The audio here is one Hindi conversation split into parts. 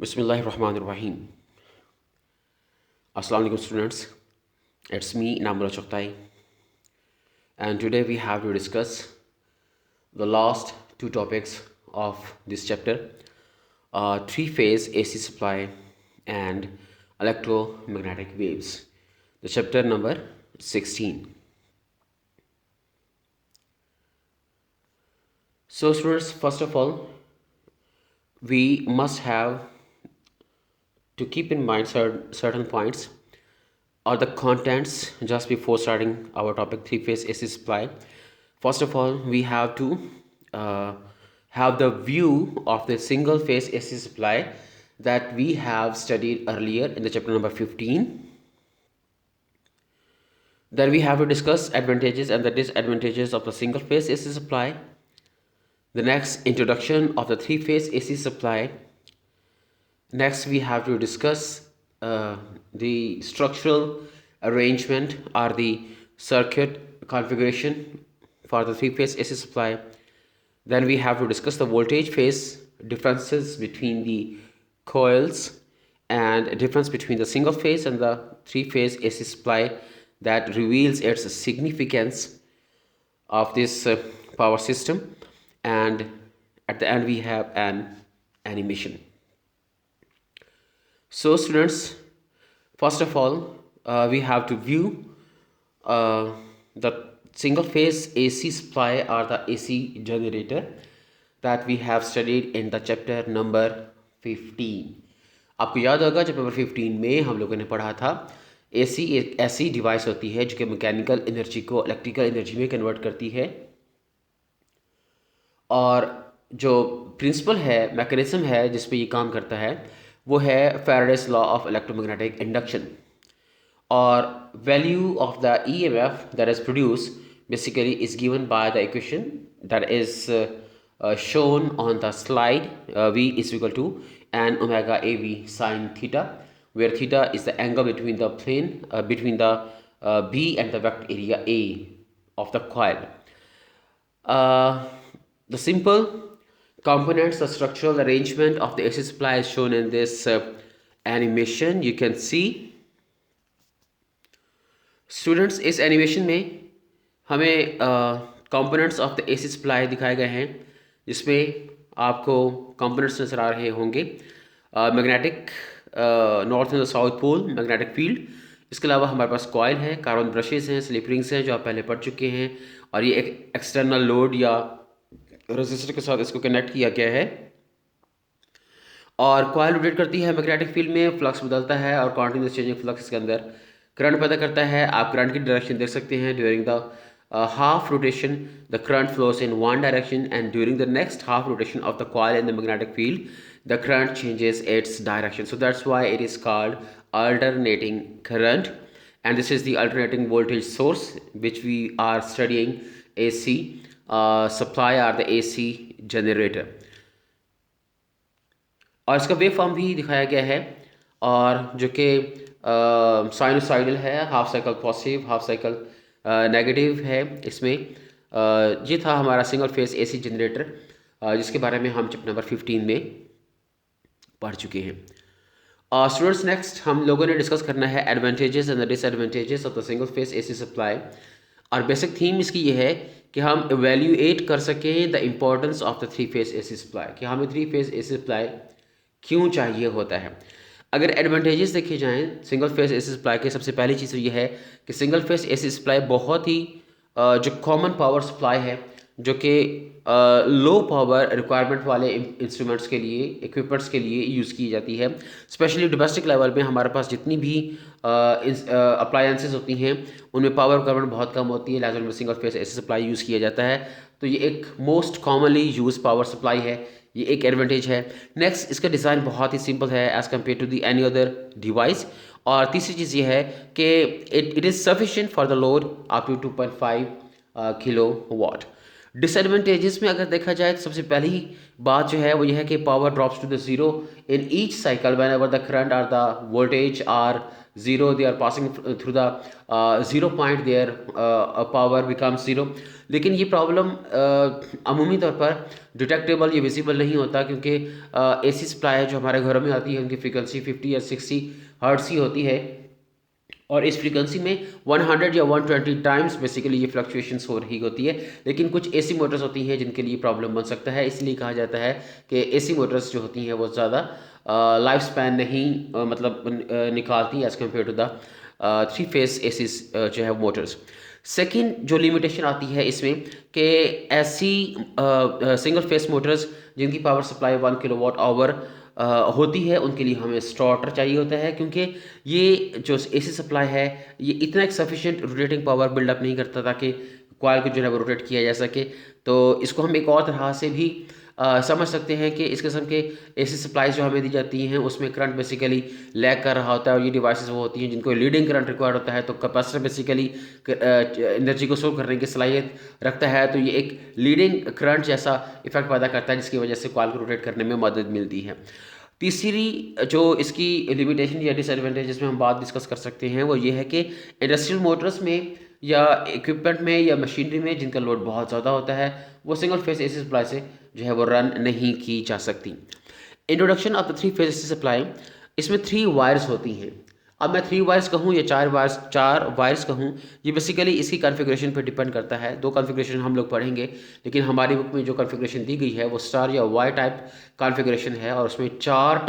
Bismillahirrahmanirrahim. Assalamu alaikum students. It's me Namra Choktai, and today we have to discuss the last two topics of this chapter: three-phase AC supply and electromagnetic waves. The chapter number 16. So students, first of all, we must have to keep in mind certain points or the contents just before starting our topic three-phase AC supply. First of all, we have to uh, have the view of the single phase AC supply that we have studied earlier in the chapter number 15. Then we have to discuss advantages and the disadvantages of the single phase AC supply. The next, introduction of the three-phase AC supply. Next, we have to discuss the structural arrangement or the circuit configuration for the three-phase AC supply. Then we have to discuss the voltage phase differences between the coils and difference between the single phase and the three-phase AC supply that reveals its significance of this power system. And at the end we have an animation. So students, first of all, we have to view the single phase AC supply or the AC generator that we have studied in the chapter number 15. आपको याद होगा जब नंबर 15 में हम लोगों ने पढ़ा था AC एक ऐसी डिवाइस होती है जो कि मैकेनिकल एनर्जी को इलेक्ट्रिकल एनर्जी में कन्वर्ट करती है, और जो प्रिंसिपल है, मैकेनिज्म है जिस पे ये काम करता है, वो है Faraday's law of electromagnetic induction. और value of the EMF that is produced basically is given by the equation that is shown on the slide. V is equal to n omega AV sin theta, where theta is the angle between the plane between the B and the vector area A of the coil. The simple components, the structural arrangement of the AC supply is shown in this animation. You can see students, इस एनिमेशन में हमें components of the AC supply दिखाए गए हैं, जिसमें आपको कंपोनेंट्स नज़र आ रहे होंगे. Magnetic north and south pole magnetic field, इसके अलावा हमारे पास कॉयल है, कार्बन ब्रशेस हैं, स्लिप रिंग्स हैं जो आप पहले पढ़ चुके हैं, और ये एक एक्सटर्नल लोड या रेजिस्टर के साथ इसको कनेक्ट किया गया है. और कॉयल रोटेट करती है मैग्नेटिक फील्ड में, फ्लक्स बदलता है और कॉन्टिन्यूस चेंजिंग फ्लक्स के अंदर करंट पैदा करता है. आप करंट की डायरेक्शन देख सकते हैं. During the half rotation the current flows in one direction, and during the next half rotation of the coil in the magnetic field the current changes its direction. So that's why it is called alternating current, and this is the alternating voltage source which we are studying AC supply or the AC generator. और इसका वेव फॉर्म भी दिखाया गया है, और जो कि साइनोसाइडल है, half cycle positive half cycle negative है. इसमें ये था हमारा सिंगल फेस AC जनरेटर, जिसके बारे में हम चैप्टर नंबर 15 में पढ़ चुके हैं. स्टूडेंट्स, नेक्स्ट हम लोगों ने डिस्कस करना है advantages and the disadvantages of the single phase AC supply. और बेसिक थीम इसकी ये है कि हम एवेल्यूएट कर सकें the importance of the three face AC supply, कि हमें थ्री फेस AC सप्लाई क्यों चाहिए होता है. अगर एडवांटेजेस देखे जाएँ सिंगल फेस AC सप्लाई के, सबसे पहली चीज़ तो ये है कि सिंगल फेस AC सप्लाई बहुत ही जो कॉमन पावर सप्लाई है, जो कि लो पावर रिक्वायरमेंट वाले इंस्ट्रूमेंट्स के लिए, इक्विपमेंट्स के लिए यूज़ की जाती है. स्पेशली डोमेस्टिक लेवल पे हमारे पास जितनी भी अप्लायंसेस होती हैं उनमें पावर रिक्वायरमेंट बहुत कम होती है, लिहाजा उनमें single phase AC supply use किया जाता है. तो ये एक most commonly use power supply है, ये एक एडवांटेज है. नेक्स्ट, इसका डिज़ाइन बहुत ही सिंपल है as compare to the any other device. और तीसरी चीज़ ये है कि it is sufficient for the load up to 2.5 kilo watt. Disadvantages में अगर देखा जाए तो सबसे पहली बात जो है वो ये है कि power drops to the zero in each cycle whenever the current और the voltage are zero, they are passing through the zero point, there power becomes zero. लेकिन ये प्रॉब्लम अमूमी तौर पर डिटेक्टेबल, ये विजिबल नहीं होता, क्योंकि एसी सप्लाई जो हमारे घरों में आती है उनकी फ्रीक्वेंसी 50 या 60 हर्ट्ज की होती है, और इस फ्रीक्वेंसी में 100 या 120 टाइम्स बेसिकली ये फ्लक्चुएशंस हो रही होती है। लेकिन कुछ एसी मोटर्स होती हैं जिनके लिए प्रॉब्लम बन सकता है, इसलिए कहा जाता है कि एसी मोटर्स जो होती हैं वो ज़्यादा लाइफ स्पैन नहीं निकालती as compare to the three phase AC जो है मोटर्स। सेकेंड जो लिमिटेशन आती है इसमें कि ऐसी सिंगल फेस मोटर्स जिनकी पावर सप्लाई 1 किलोवाट आवर होती है उनके लिए हमें स्टार्टर चाहिए होता है, क्योंकि ये जो एसी सप्लाई है ये इतना एक सफिशिएंट रोटेटिंग पावर बिल्डअप नहीं करता ताकि कॉइल को जो है वो रोटेट किया जा सके। तो इसको हम एक और तरह से भी समझ सकते हैं कि इस किस्म के एसी सप्लाईज जो हमें दी जाती हैं उसमें करंट बेसिकली लैग कर रहा होता है, और ये डिवाइसेस वो होती हैं जिनको लीडिंग करंट रिक्वायर्ड होता है। तो कैपेसिटर बेसिकली एनर्जी को स्टोर करने की सलाहियत रखता है, तो ये एक लीडिंग करंट जैसा इफेक्ट पैदा करता है जिसकी वजह से कॉइल को रोटेट करने में मदद मिलती है। तीसरी जो इसकी लिमिटेशन या डिसएडवांटेज जिसमें हम बात डिस्कस कर सकते हैं वो ये है कि इंडस्ट्रियल मोटर्स में या इक्विपमेंट में या मशीनरी में जिनका लोड बहुत ज़्यादा होता है वो सिंगल फेस एसी सप्लाई से जो है वो रन नहीं की जा सकती। Introduction of the three phase AC supply, इसमें 3 वायर्स होती हैं। अब मैं 3 वायर्स कहूँ या 4 वायर्स कहूँ, ये बेसिकली इसकी कॉन्फ़िगरेशन पर डिपेंड करता है। 2 कॉन्फ़िगरेशन हम लोग पढ़ेंगे, लेकिन हमारी बुक में जो कॉन्फ़िगरेशन दी गई है वो स्टार या वाई टाइप कॉन्फ़िगरेशन है, और उसमें 4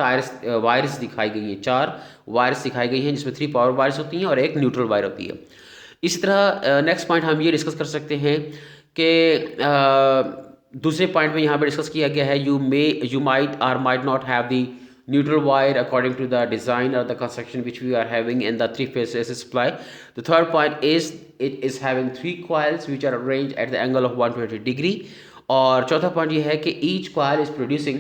वायर्स दिखाई गई हैं, 4 वायर्स दिखाई गई हैं जिसमें 3 पावर वायर्स होती हैं और 1 न्यूट्रल वायर होती है। इसी तरह नेक्स्ट पॉइंट हम ये डिस्कस कर सकते हैं कि दूसरे पॉइंट में यहाँ पर डिस्कस किया गया है यू माइट और might not have the neutral wire according to the design or the construction which we are having in the 3-phase AC supply. The third point is it is having 3 coils which are arranged at the angle of 120 degree. और चौथा पॉइंट ये है कि each coil is producing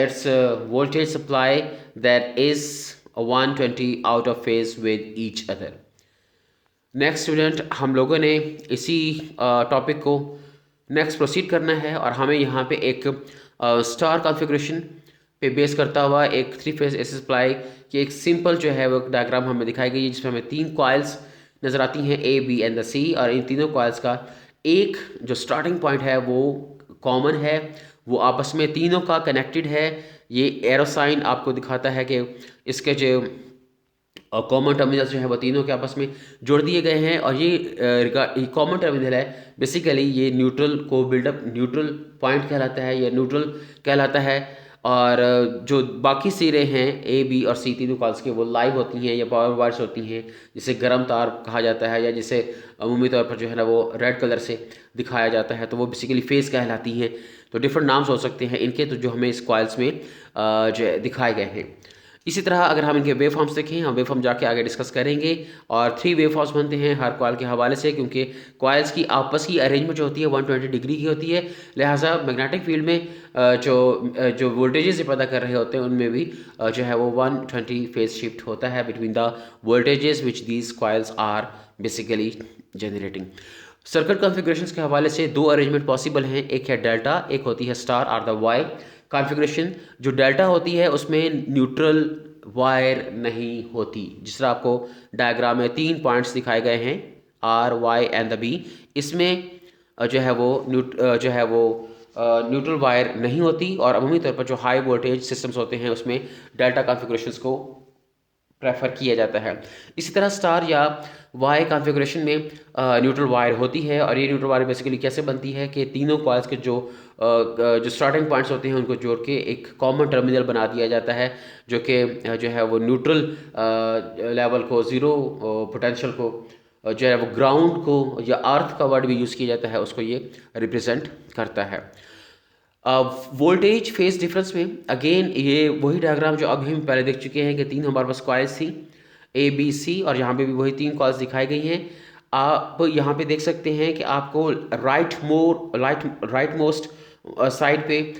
its voltage supply that is 120 out of phase with each other. Next student, हम लोगों ने इसी टॉपिक को नेक्स्ट प्रोसीड करना है, और हमें यहाँ पे एक स्टार कॉन्फ़िगरेशन पे बेस करता हुआ एक 3 फेज एसी सप्लाई की एक सिंपल जो है वो डायग्राम हमें दिखाई गई है, जिसमें हमें 3 कॉइल्स नज़र आती हैं A, B एंड C, और इन तीनों कॉइल्स का एक जो स्टार्टिंग पॉइंट है वो कॉमन है, वो आपस में तीनों का कनेक्टेड है। ये एरो साइन आपको दिखाता है कि इसके जो कॉमन टर्मिनल्स जो है वो तीनों के आपस में जोड़ दिए गए हैं, और ये कॉमन टर्मिनल है बेसिकली ये न्यूट्रल को बिल्डअप न्यूट्रल पॉइंट कहलाता है या न्यूट्रल कहलाता है। और जो बाकी सिरे हैं A, B और C तीनों कॉइल्स के वो लाइव होती हैं या पावर वायर्स होती हैं, जिसे गर्म तार कहा जाता है, या जिसे अमूमी तौर पर जो है ना वो रेड कलर से दिखाया जाता है, तो वो बेसिकली फेस कहलाती हैं। तो डिफरेंट नाम्स हो सकते हैं इनके, तो जो हमें इस कॉइल्स में जो दिखाए गए हैं। इसी तरह अगर हम इनके वेव फॉर्म्स देखें, हम वेव फॉर्म जाके आगे डिस्कस करेंगे, और 3 वेव फॉर्म्स बनते हैं हर कॉइल के हवाले से, क्योंकि कॉइल्स की आपस की अरेंजमेंट जो होती है 120 डिग्री की होती है, लिहाजा मैग्नेटिक फील्ड में जो वोल्टेजेस पैदा कर रहे होते हैं उनमें भी जो है वो 120 फेज शिफ्ट होता है between the voltages which these coils are basically generating. Circuit configurations के हवाले से 2 अरेंजमेंट पॉसिबल हैं, एक है डेल्टा, एक होती है स्टार और द वाई कॉन्फ़िगरेशन। जो डेल्टा होती है उसमें न्यूट्रल वायर नहीं होती, जिस तरह आपको डायग्राम में 3 पॉइंट्स दिखाए गए हैं R, Y and the B, इसमें जो है वो न्यूट्रल वायर नहीं होती, और अमूमी तौर पर जो हाई वोल्टेज सिस्टम्स होते हैं उसमें डेल्टा कॉन्फ़िगरेशंस को प्रेफर किया जाता है। इसी तरह स्टार या वाई कॉन्फ़िगरेशन में न्यूट्रल वायर होती है, और ये न्यूट्रल वायर बेसिकली कैसे बनती है कि तीनों कॉइल्स के जो स्टार्टिंग पॉइंट्स होते हैं उनको जोड़ के एक कॉमन टर्मिनल बना दिया जाता है, जो कि जो है वो न्यूट्रल लेवल को, ज़ीरो पोटेंशियल को, जो है वो ग्राउंड को, या अर्थ का वर्ड भी यूज़ किया जाता है, उसको ये रिप्रेजेंट करता है। वोल्टेज फेज डिफरेंस में अगेन ये वही डायग्राम जो अभी हम पहले देख चुके हैं कि 3 हमारे पास कॉइल्स थी A, B, C, और यहाँ पे भी वही 3 कॉइल्स दिखाई गई हैं। आप यहाँ पे देख सकते हैं कि आपको राइट मोस्ट साइड पे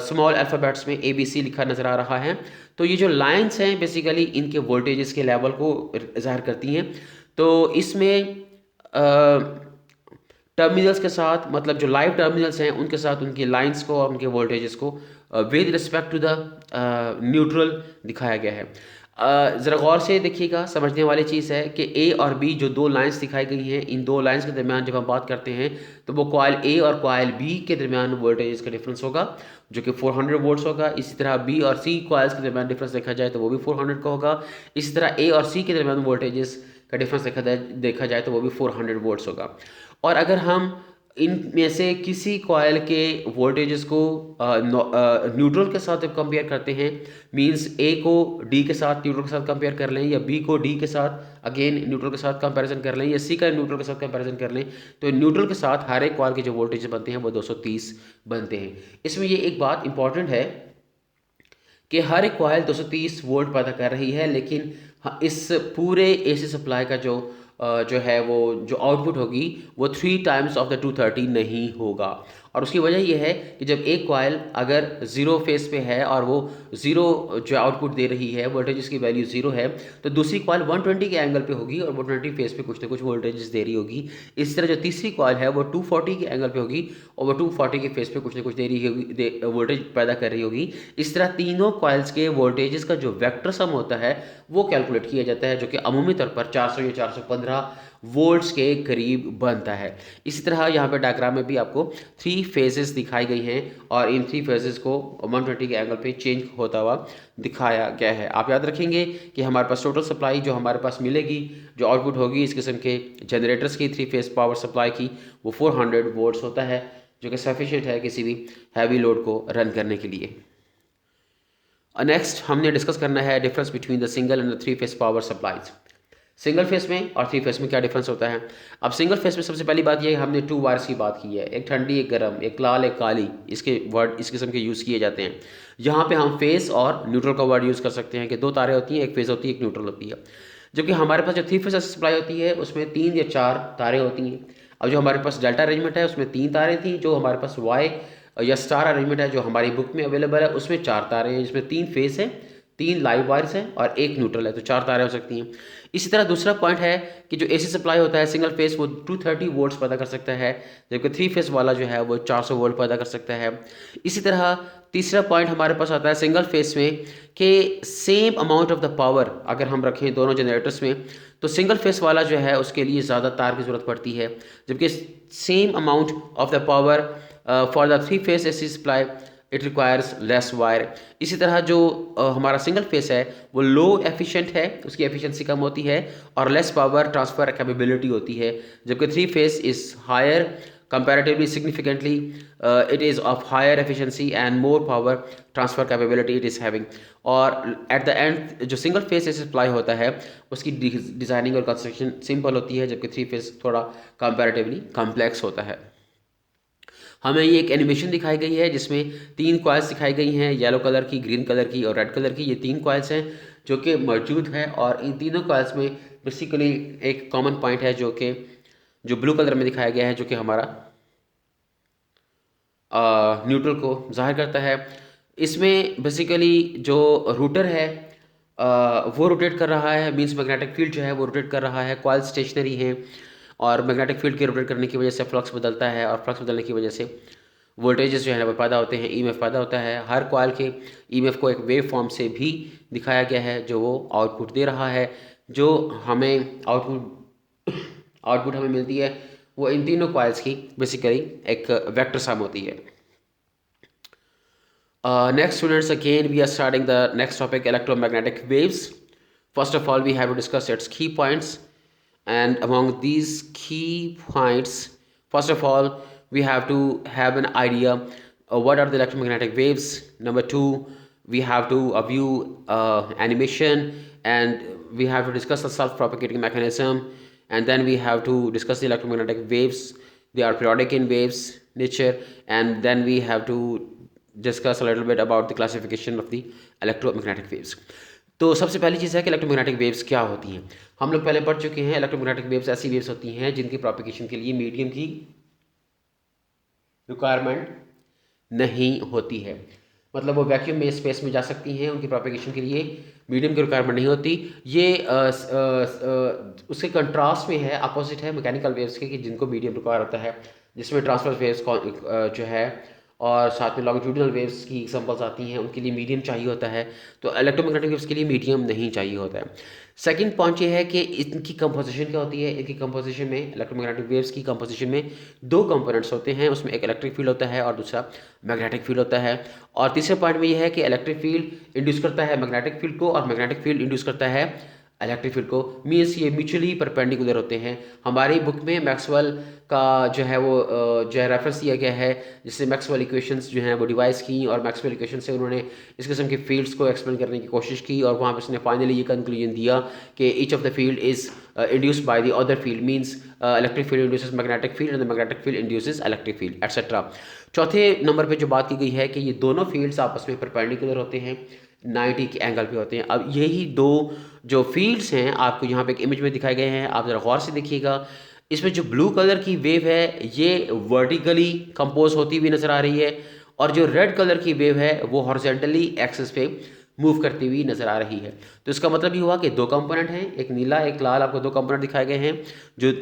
स्मॉल अल्फ़ाबेट्स में ABC लिखा नज़र आ रहा है। तो ये जो लाइंस हैं बेसिकली इनके वोल्टेजेस के लेवल को ज़ाहिर करती हैं। तो इसमें टर्मिनल्स के साथ, मतलब जो लाइव टर्मिनल्स हैं उनके साथ उनकी लाइंस को और उनके वोल्टेजेस को with respect to the neutral दिखाया गया है। ज़रा गौर से देखिएगा, समझने वाली चीज़ है कि ए और बी जो दो लाइंस दिखाई गई हैं, इन दो लाइंस के दरमियान जब हम बात करते हैं तो वो कॉइल ए और कॉइल बी के दरमियान वोल्टेज का डिफरेंस होगा जो कि 400 वोल्ट्स होगा। इसी तरह बी और सी कॉइल्स के दरमियान डिफरेंस देखा जाए तो वो भी 400 का होगा। इसी तरह ए और सी के दरमियान वोल्टेजेस का डिफरेंस देखा जाए तो वो भी 400 वोल्ट्स होगा। और अगर हम इनमें से किसी कॉइल के वोल्टेजेस को न्यूट्रल के साथ कंपेयर करते हैं, मींस ए को डी के साथ न्यूट्रल के साथ कंपेयर कर लें, या बी को डी के साथ अगेन न्यूट्रल के साथ कंपैरिजन कर लें, या सी का न्यूट्रल के साथ कंपैरिजन कर लें, तो न्यूट्रल के साथ हर एक कॉइल के जो वोल्टेज बनते हैं वो 230 बनते हैं। इसमें ये एक बात इंपॉर्टेंट है कि हर एक कॉइल 230 वोल्ट पैदा कर रही है, लेकिन इस पूरे एसी सप्लाई का जो है वो जो आउटपुट होगी वो 3 टाइम्स ऑफ द 230 नहीं होगा। और उसकी वजह यह है कि जब एक कॉइल अगर ज़ीरो फेस पे है और वो ज़ीरो जो आउटपुट दे रही है, वोल्टेज की वैल्यू ज़ीरो है, तो दूसरी कॉइल 120 के एंगल पे होगी और 120 फेस पे कुछ ना कुछ वोल्टेज दे रही होगी। इस तरह जो तीसरी कॉइल है वो 240 के एंगल पे होगी और वो 240 के फेस पे कुछ ना कुछ दे रही होगी, वोल्टेज पैदा कर रही होगी। इस तरह तीनों कॉइल्स के वोल्टेजेस का जो वेक्टर सम होता है वो कैलकुलेट किया जाता है, जो कि अमूमी तौर पर 400 या 415 वोल्ट्स के करीब बनता है। इसी तरह यहाँ पे डायग्राम में भी आपको 3 फेजेस दिखाई गई हैं और इन 3 फेजेस को 120 के एंगल पे चेंज होता हुआ दिखाया गया है। आप याद रखेंगे कि हमारे पास टोटल सप्लाई जो हमारे पास मिलेगी, जो आउटपुट होगी इस किस्म के जनरेटर्स की 3 फेज पावर सप्लाई की, वो 400 वोल्ट्स होता है, जो कि सफिशिएंट है किसी भी हैवी लोड को रन करने के लिए। नेक्स्ट हमने डिस्कस करना है difference between the single and the 3 phase power supplies. Single phase में और 3 फेस में क्या डिफरेंस होता है। अब सिंगल फेस में सबसे पहली बात यह है, हमने 2 वायर्स की बात की है, एक ठंडी एक गर्म, एक लाल एक काली, इसके वर्ड इस किस्म के यूज़ किए जाते हैं। यहाँ पे हम फेस और न्यूट्रल का वर्ड यूज़ कर सकते हैं कि 2 तारें होती हैं, एक फेस होती है एक न्यूट्रल होती है। जबकि हमारे पास जो 3 फेस सप्लाई होती है उसमें 3 या 4 तारें होती हैं। अब जो हमारे पास डेल्टा अरेंजमेंट है उसमें 3 तारें थी, जो हमारे पास वाई या स्टार अरेंजमेंट है जो हमारी बुक में अवेलेबल है उसमें 4 तारें हैं, जिसमें 3 फेस है, 3 लाइव वायर्स हैं और एक न्यूट्रल है, तो 4 तारें हो सकती हैं। इसी तरह दूसरा पॉइंट है कि जो एसी सप्लाई होता है सिंगल फेस वो 230 वोल्ट्स पैदा कर सकता है, जबकि 3 फेस वाला जो है वो 400 वोल्ट पैदा कर सकता है। इसी तरह तीसरा पॉइंट हमारे पास आता है सिंगल फेस में कि same amount of the power अगर हम रखें दोनों जनरेटर्स में, तो सिंगल फेस वाला जो है उसके लिए ज़्यादा तार की ज़रूरत पड़ती है, जबकि same amount of the power for the 3 phase AC supply it requires less wire. इसी तरह जो हमारा सिंगल फेस है वो लो एफिशिएंट है, उसकी एफिशिएंसी कम होती है और लेस पावर ट्रांसफ़र कैपेबिलिटी होती है, जबकि 3 phase is higher comparatively significantly it is of higher efficiency and more power transfer capability it is having। और at the end जो सिंगल फेस से सप्लाई होता है उसकी डिज़ाइनिंग और कंस्ट्रक्शन सिंपल होती है, जबकि 3 फेस थोड़ा कंपैरेटिवली कॉम्प्लेक्स होता है। हमें ये एक एनिमेशन दिखाई गई है जिसमें 3 कॉइल्स दिखाई गई हैं, येलो कलर की, ग्रीन कलर की और रेड कलर की। ये 3 कॉइल्स हैं जो कि मौजूद हैं और इन तीनों कॉइल्स में बेसिकली एक कॉमन पॉइंट है जो ब्लू कलर में दिखाया गया है, जो कि हमारा न्यूट्रल को जाहिर करता है। इसमें बेसिकली जो रूटर है वो रोटेट कर रहा है, मींस मैग्नेटिक फील्ड जो है वो रोटेट कर रहा है, कॉइल स्टेशनरी है और मैग्नेटिक फील्ड के रोटेट करने की वजह से फ्लक्स बदलता है और फ्लक्स बदलने की वजह से वोल्टेजेस जो है वो पैदा होते हैं, ईएमएफ पैदा होता है। हर कॉइल के ईएमएफ को एक वेव फॉर्म से भी दिखाया गया है जो वो आउटपुट दे रहा है। जो हमें आउटपुट हमें मिलती है वो इन तीनों कॉइल्स की बेसिकली एक वेक्टर सम होती है। Next students, again we are starting the next topic, electromagnetic waves. First of all we have to discuss its key points, and among these key points first of all we have to have an idea what are the electromagnetic waves. Number 2 we have to view animation, and we have to discuss the self-propagating mechanism, and then we have to discuss the electromagnetic waves. They are periodic in waves nature, and then we have to discuss a little bit about the classification of the electromagnetic waves. तो सबसे पहली चीज़ है कि इलेक्ट्रोमैग्नेटिक वेव्स क्या होती हैं। हम लोग पहले पढ़ चुके हैं इलेक्ट्रोमैग्नेटिक वेव्स ऐसी वेव्स होती हैं जिनकी प्रोपिगेशन के लिए मीडियम की रिक्वायरमेंट नहीं होती है। मतलब वो वैक्यूम में स्पेस में जा सकती हैं, उनकी प्रोपेगेशन के लिए मीडियम की रिक्वायरमेंट नहीं होती। ये उसके कंट्रास्ट में है, अपोजिट है मैकेनिकल वेव्स के, कि जिनको मीडियम रिक्वायर होता है, जिसमें ट्रांसवर्स वेव्स जो है और साथ में लॉन्गिट्यूडिनल वेव्स की एग्जांपल्स आती हैं, उनके लिए मीडियम चाहिए होता है। तो इलेक्ट्रोमैग्नेटिक वेव्स के लिए मीडियम नहीं चाहिए होता है। सेकंड पॉइंट ये है कि इनकी कंपोजिशन क्या होती है। इनकी कंपोजिशन में, इलेक्ट्रोमैग्नेटिक वेव्स की कंपोजिशन में दो कंपोनेंट्स होते हैं, उसमें एक इलेक्ट्रिक फील्ड होता है और दूसरा मैग्नेटिक फील्ड होता है। और तीसरे पॉइंट में यह है कि इलेक्ट्रिक फील्ड इंड्यूस करता है मैग्नेटिक फील्ड को और मैग्नेटिक फील्ड इंड्यूस करता है इलेक्ट्रिक फील्ड को। मीन्स ये म्यूचुअली परपेंडिकुलर होते हैं। हमारी बुक में मैक्सवेल का जो है वो जो है रेफरेंस दिया गया है, जिससे मैक्सवेल इक्वेशंस जो हैं वो डिवाइस की, और मैक्सवेल इक्वेशन से उन्होंने इस किस्म के फील्ड्स को एक्सप्लेन करने की कोशिश की, और वहाँ पर उसने फाइनली ये कंक्लूजन दिया कि each of the field is induced by the other field. Means electric field induces magnetic field and the magnetic field induces electric field etcetera. चौथे नंबर पे जो बात की गई है कि ये दोनों फील्ड्स आपस में परपेंडिकुलर होते हैं, 90 के एंगल पे होते हैं। अब यही दो जो फील्ड्स हैं आपको यहाँ पे एक इमेज में दिखाए गए हैं, आप ज़रा गौर से देखिएगा। इसमें जो ब्लू कलर की वेव है ये वर्टिकली कंपोज होती हुई नज़र आ रही है, और जो रेड कलर की वेव है वो हॉरिजॉन्टली एक्सिस पे मूव करती हुई नज़र आ रही है। तो इसका मतलब ये हुआ कि दो कंपोनेंट हैं, एक नीला एक लाल, आपको दो कंपोनेंट दिखाए गए हैं। जो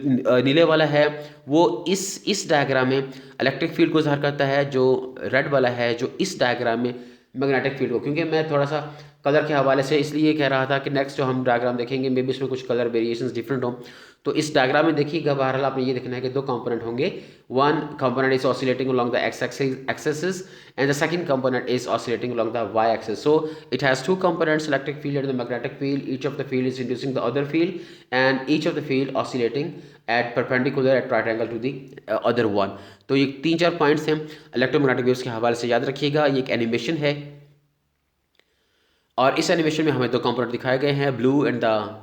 नीले वाला है वो इस डायग्राम में इलेक्ट्रिक फील्ड को ज़ाहिर करता है, जो रेड वाला है जो इस डायग्राम में मैग्नेटिक फील्ड को। क्योंकि मैं थोड़ा सा कलर के हवाले से इसलिए कह रहा था कि नेक्स्ट जो हम डायग्राम देखेंगे मे बी इसमें कुछ कलर वेरिएशंस डिफरेंट हो। तो इस डायग्राम में देखिएगा, बहरहाल आपने ये देखना है कि दो कंपोनेंट होंगे। One component is oscillating along the X axis and the second component is oscillating along the Y axis. So it has two components, electric field and the magnetic field. Each of the field is inducing the other field and each of the field oscillating at perpendicular at right angle to the other one. तो ये 3-4 पॉइंट्स हैं इलेक्ट्रोमैग्नेटिक वेव्स के हवाले से, याद रखिएगा। ये एक एनिमेशन है और इस एनिमेशन में हमें दो कंपोनेंट दिखाए गए हैं, ब्लू एंड द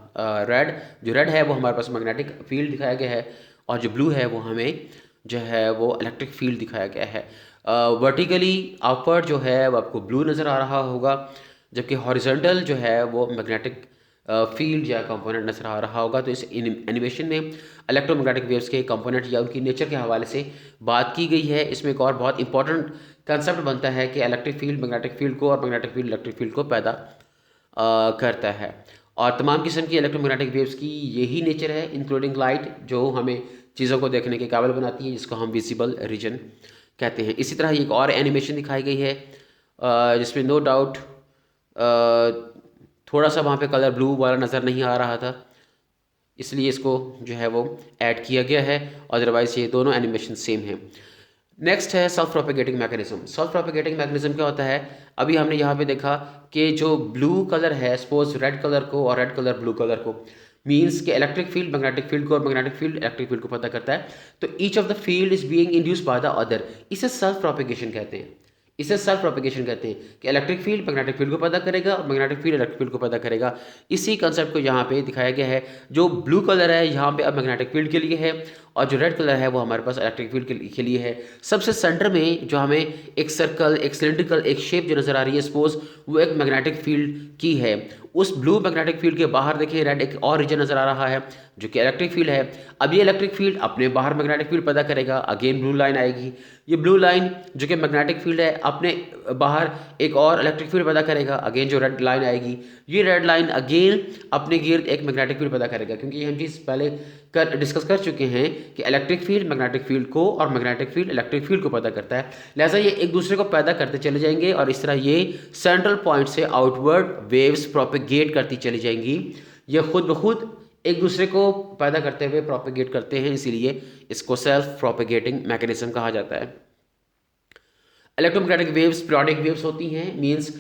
रेड। जो रेड है वो हमारे पास मैग्नेटिक फील्ड दिखाया गया है, और जो ब्लू है वो हमें जो है वो इलेक्ट्रिक फील्ड दिखाया गया है। वर्टिकली अपवर्ड जो है वो आपको ब्लू नज़र आ रहा होगा, जबकि हॉरिजॉन्टल जो है वो मैग्नेटिक फील्ड या कंपोनेंट नज़र आ रहा होगा। तो इस एनिमेशन में इलेक्ट्रोमैग्नेटिक वेव्स के कंपोनेंट या उनकी नेचर के हवाले से बात की गई है। इसमें एक और बहुत इंपॉर्टेंट कंसेप्ट बनता है कि इलेक्ट्रिक फील्ड मैग्नेटिक फील्ड को और मैग्नेटिक फील्ड इलेक्ट्रिक फील्ड को पैदा करता है। और तमाम किस्म की इलेक्ट्रोमैग्नेटिक वेव्स की यही नेचर है, इंक्लूडिंग लाइट, जो हमें चीज़ों को देखने के काबिल बनाती है, जिसको हम विजिबल रीजन कहते हैं। इसी तरह एक और एनिमेशन दिखाई गई है जिसमें नो डाउट थोड़ा सा वहाँ पे कलर ब्लू वाला नज़र नहीं आ रहा था, इसलिए इसको जो है वो ऐड किया गया है। अदरवाइज़ ये दोनों एनिमेशन सेम हैं। नेक्स्ट है self propagating mechanism. Self propagating mechanism क्या होता है? अभी हमने यहाँ पे देखा कि जो ब्लू कलर है, सपोज रेड कलर को और रेड कलर ब्लू कलर को, मीन्स कि इलेक्ट्रिक फील्ड मैग्नेटिक फील्ड को और मैग्नेटिक फील्ड इलेक्ट्रिक फील्ड को पता करता है। तो each of the field is being induced by the other. इसे सेल्फ प्रोपेगेशन कहते हैं। इसे सेल्फ प्रोपेगेशन कहते हैं कि इलेक्ट्रिक फील्ड मैग्नेटिक फील्ड को पैदा करेगा और मैग्नेटिक फील्ड इलेक्ट्रिक फील्ड को पैदा करेगा। इसी कंसेप्ट को यहाँ पे दिखाया गया है। जो ब्लू कलर है यहाँ पे अब मैग्नेटिक फील्ड के लिए है, और जो रेड कलर है वो हमारे पास इलेक्ट्रिक फील्ड के लिए है। सबसे सेंटर में जो हमें एक सर्कल, एक सिलेंड्रिकल, एक शेप जो नज़र आ रही है, सपोज वो एक मैग्नेटिक फील्ड की है। उस ब्लू मैग्नेटिक फील्ड के बाहर देखिए रेड एक और रीजन नज़र आ रहा है जो कि इलेक्ट्रिक फील्ड है। अब ये इलेक्ट्रिक फील्ड अपने बाहर मैग्नेटिक फील्ड पैदा करेगा, अगेन ब्लू लाइन आएगी। ये ब्लू लाइन जो कि मैग्नेटिक फील्ड है अपने बाहर एक और इलेक्ट्रिक फील्ड पैदा करेगा, अगेन जो रेड लाइन आएगी। ये रेड लाइन अगेन अपने गिर्द एक मैग्नेटिक फील्ड पैदा करेगा, क्योंकि ये हम चीज़ पहले डिस्कस कर चुके हैं कि इलेक्ट्रिक फील्ड मैग्नेटिक फील्ड को और मैग्नेटिक फील्ड इलेक्ट्रिक फील्ड को पैदा करता है। लिहाजा ये एक दूसरे को पैदा करते चले जाएंगे और इस तरह ये सेंट्रल पॉइंट से आउटवर्ड वेव्स प्रोपेगेट करती चली जाएंगी। ये खुद ब खुद एक दूसरे को पैदा करते हुए प्रोपेगेट करते हैं, इसीलिए इसको सेल्फ प्रोपेगेटिंग मैकेनिज्म कहा जाता है। इलेक्ट्रोमैग्नेटिक वेव्स पीरियोडिक वेव्स होती हैं, मींस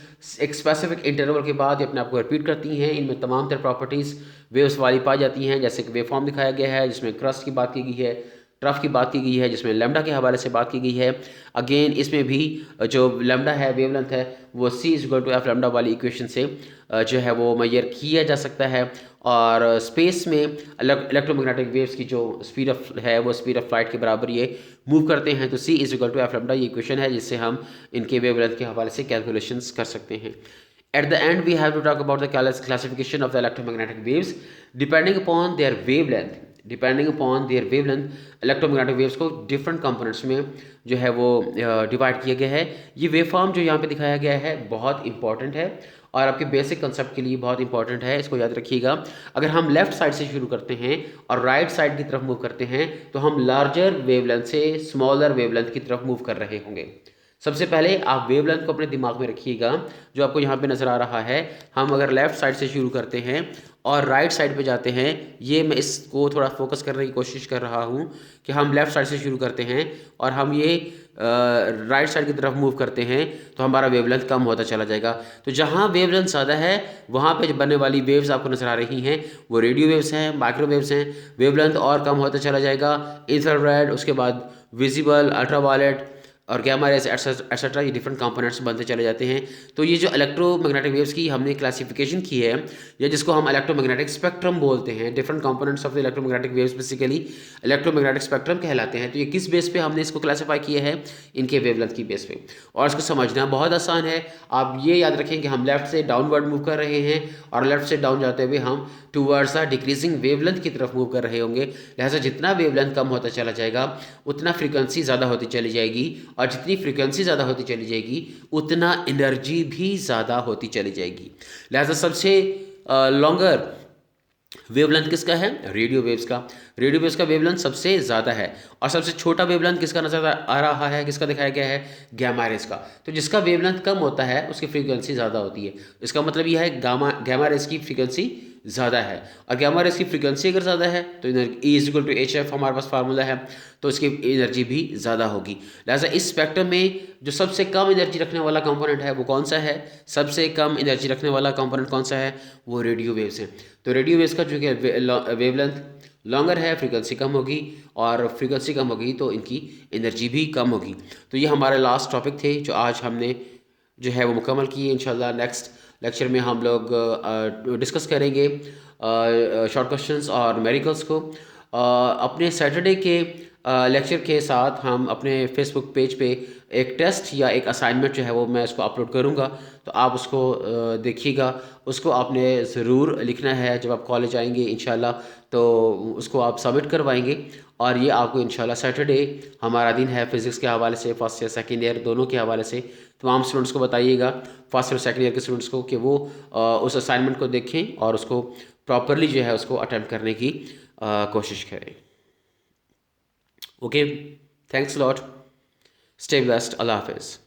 एक स्पेसिफिक इंटरवल के बाद ये अपने आप को रिपीट करती हैं। इनमें तमाम तरह प्रॉपर्टीज़ वेव्स वाली पाई जाती हैं, जैसे कि वेव फॉर्म दिखाया गया है जिसमें क्रस्ट की बात की गई है, ट्रफ की बात की गई है जिसमें लैम्डा के हवाले से बात की गई है। अगेन इसमें भी जो लैम्डा है, वेवलेंथ है, वो c=f लैम्डा वाली इक्वेशन से जो है वो मेजर किया जा सकता है। और स्पेस में इलेक्ट्रोमैग्नेटिक वेव्स की जो स्पीड ऑफ है वो स्पीड ऑफ लाइट के बराबर ये मूव करते हैं। तो c=f लैम्डा ये इक्वेशन है जिससे हम इनके वेवलेंथ के हवाले से कैलकुलेशंस कर सकते हैं। At the end, we have to talk about the classification of the electromagnetic waves depending upon their wavelength. Depending upon their wavelength electromagnetic waves को डिफरेंट कंपोनेंट्स में जो है वो डिवाइड किया गया है। ये वेव फॉर्म जो यहाँ पे दिखाया गया है बहुत इंपॉर्टेंट है और आपके बेसिक कंसेप्ट के लिए बहुत इंपॉर्टेंट है, इसको याद रखिएगा। अगर हम लेफ्ट साइड से शुरू करते हैं और राइट साइड की तरफ मूव करते हैं तो हम लार्जर वेवलेंथ से स्मॉलर वेवलेंथ की तरफ मूव कर रहे होंगे। सबसे पहले आप वेवलेंथ को अपने दिमाग में रखिएगा, जो आपको यहाँ पे नज़र आ रहा है। हम अगर लेफ़्ट साइड से शुरू करते हैं और राइट साइड पे जाते हैं, ये मैं इसको थोड़ा फोकस करने की कोशिश कर रहा हूँ कि हम लेफ़्ट साइड से शुरू करते हैं और हम ये राइट साइड की तरफ मूव करते हैं तो हमारा वेवलेंथ कम होता चला जाएगा। तो जहाँ वेवलेंथ ज़्यादा है वहाँ पे जो बनने वाली वेव्स आपको नज़र आ रही हैं वो रेडियो वेव्स हैं, माइक्रो वेव्स हैं। वेवलेंथ और कम होता चला जाएगा। इंफ्रारेड, उसके बाद विजिबल, अल्ट्रावायलेट और गैमा रेज एटसेट्रा, ये डिफरेंट कंपोनेंट्स बनते चले जाते हैं। तो ये जो इलेक्ट्रोमैग्नेटिक वेव्स की हमने क्लासिफिकेशन की है, या जिसको हम इलेक्ट्रोमैग्नेटिक स्पेक्ट्रम बोलते हैं, different components of the electromagnetic waves basically electromagnetic spectrum कहलाते हैं। तो ये किस बेस पे हमने इसको क्लासीफाई किया है? इनके वेवलेंथ की बेस पे। और इसको समझना बहुत आसान है। आप ये याद रखें कि हम लेफ्ट से डाउनवर्ड मूव कर रहे हैं और लेफ्ट से डाउन जाते हुए हम टूवर्ड्स द डिक्रीजिंग वेवलेंथ की तरफ मूव कर रहे होंगे। लिहाजा जितना वेवलेंथ कम होता चला जाएगा उतना फ्रीक्वेंसी ज़्यादा होती चली जाएगी, और जितनी फ्रीक्वेंसी ज़्यादा होती चली जाएगी उतना एनर्जी भी ज़्यादा होती चली जाएगी। लिहाजा सबसे लॉन्गर वेवलेंथ किसका है? रेडियो वेव्स का। रेडियो वेव्स का वेवलेंथ सबसे ज़्यादा है। और सबसे छोटा वेवलेंथ किसका नजर आ रहा है, किसका दिखाया गया है? गैमा रेस का। तो जिसका वेवलेंथ कम होता है उसकी फ्रीक्वेंसी ज़्यादा होती है। इसका मतलब यह है गैमा रेस की फ्रीक्वेंसी ज़्यादा है, और गैमा रेस की फ्रीक्वेंसी अगर ज़्यादा है तो E=hf हमारे पास फार्मूला है, तो इसकी एनर्जी भी ज़्यादा होगी। लिहाजा इस स्पेक्ट्रम में जो सबसे कम एनर्जी रखने वाला कंपोनेंट है वो कौन सा है? सबसे कम एनर्जी रखने वाला कंपोनेंट कौन सा है? वो रेडियो वेव्स है। तो रेडियो वेव्स का जो कि वेवलेंथ लॉन्गर है, फ्रीक्वेंसी कम होगी, और फ्रीक्वेंसी कम होगी तो इनकी एनर्जी भी कम होगी। तो ये हमारे लास्ट टॉपिक थे जो आज हमने जो है वो मुकम्मल किए। इंशाल्लाह नेक्स्ट लेक्चर में हम लोग डिस्कस करेंगे शॉर्ट क्वेश्चंस और न्यूमेरिकल्स को। अपने सैटरडे के लेक्चर के साथ हम अपने फेसबुक पेज पे एक टेस्ट या एक असाइनमेंट जो है वो मैं इसको अपलोड करूँगा, तो आप उसको देखिएगा। उसको आपने ज़रूर लिखना है जब आप कॉलेज आएंगे इंशाल्लाह, तो उसको आप सबमिट करवाएंगे। और ये आपको इंशाल्लाह सैटरडे हमारा दिन है फिज़िक्स के हवाले से, फर्स्ट ईयर सेकेंड ईयर दोनों के हवाले से। तमाम स्टूडेंट्स को बताइएगा, फर्स्ट और सेकेंड ईयर के स्टूडेंट्स को, कि वो उस असाइनमेंट को देखें और उसको प्रॉपरली जो है उसको अटेम्प्ट करने की कोशिश करें। Okay, thanks lot, stay blessed, अल्लाह हाफिज़।